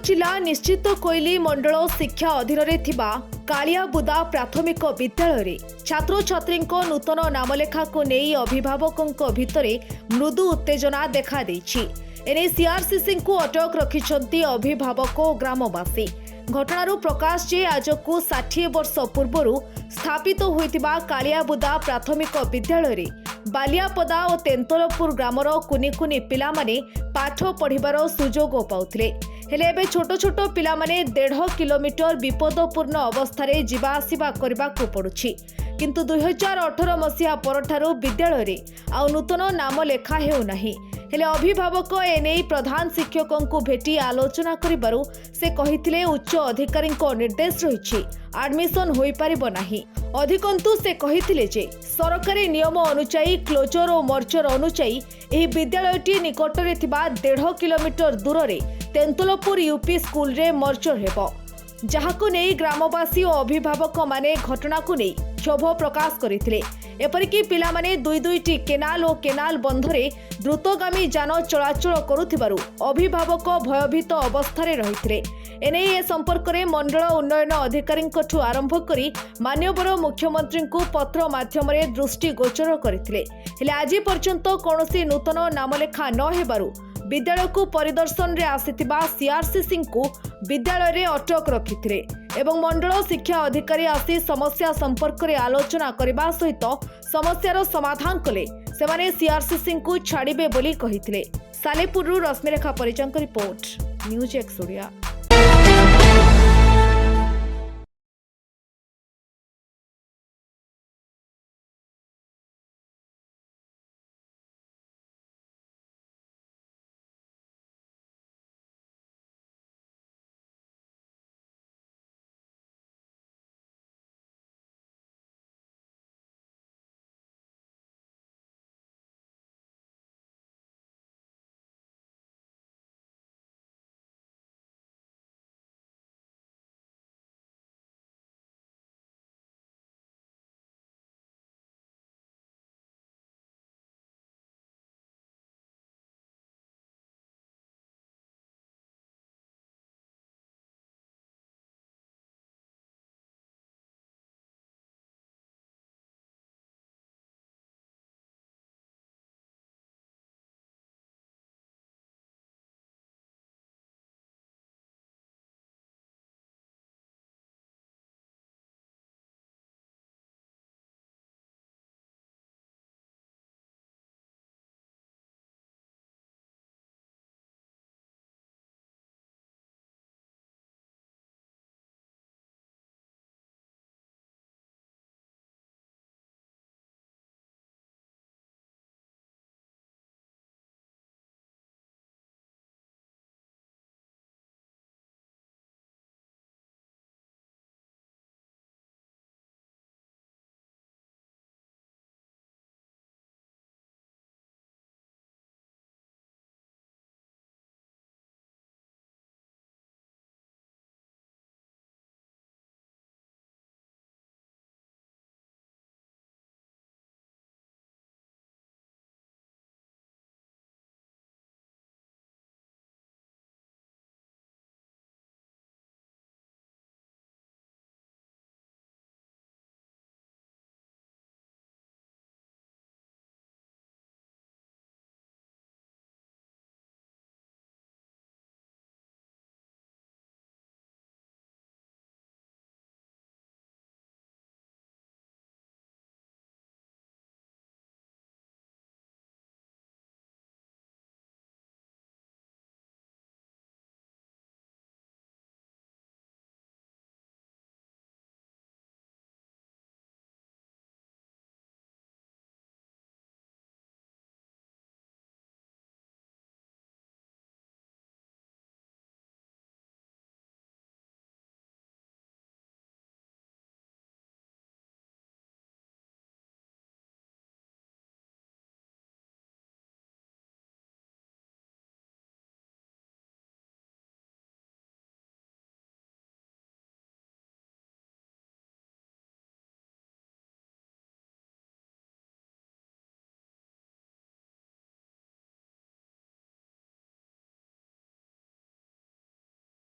जिला निश्चित कोइली मंडल शिक्षा अधीन थिबा कालियाबुदा प्राथमिक विद्यालय छात्र छात्री नूतन नामलेखा को नहीं अभिभावकों भितरे मृदु उत्तेजना देखा देछि। एने सीआरसीसी को अटक रखिछंती अभिभावक और ग्रामवासी। घटनारू प्रकाश जे आज को 60 वर्ष पूर्व स्थापित होइतिबा कालियाबुदा प्राथमिक विद्यालय बालियापदा और तेंतलपुर ग्रामर कुनी कुनी पिला माने पाठ पढ़िबार सुजोग पाउथिले। हेले एबे छोट छोट पिला माने 1.5 किलोमीटर विपदपूर्ण अवस्था जीवा आसिबा करबाकू पड़ुछि। किंतु 2018 मसीहा परठारू विद्यालय आ नूतन नाम लेखा हेउ नाही। हेले अभिभावक एने प्रधान शिक्षकों को भेटी आलोचना करिबारु से कहिथिले उच्च अधिकारी निर्देश रहिछि एडमिशन होई परिबो नाही। अधिकंतु से कहिथिले जे सरकारी नियम अनुसार क्लोजर और मर्चर अनुसार एही विद्यालयटी निकटरे थिबा 1.5 किलोमीटर दूर रे तेंतलपुर यूपी स्कूल रे मर्चर हेबो, जहाको नै ग्रामवासी और अभिभावक माने घटना को नै क्षोभ प्रकाश करथिले। एपरिकी पिला माने दुई दुईटी केनाल और केनाल बंधरे द्रुतगामी जान चलाचल करुथिबारु अभिभावक भयभीत अवस्था रहिथिले। एने ए संपर्क में मंडल उन्नयन अधिकारी आरंभ करी माननीय मुख्यमंत्री को पत्र माध्यम दृष्टि गोचर करथिले। हेले आज पर्यंत कौनसी नूतन नामलेखा न हेबारु विद्यालय को परिदर्शन रे आसिथिबा सीआरसीसी को विद्यालय रे अटक रखिथिले एवं मंडल शिक्षा अधिकारी आसी समस्या संपर्क में आलोचना करने सहित समस्यार समाधान कले सेमाने सीआरसीसी को छाड़िबे बोली कहिथिले। सालेपुरु रश्मिरेखा परिजन रिपोर्ट न्यूज एक्स ओडिया।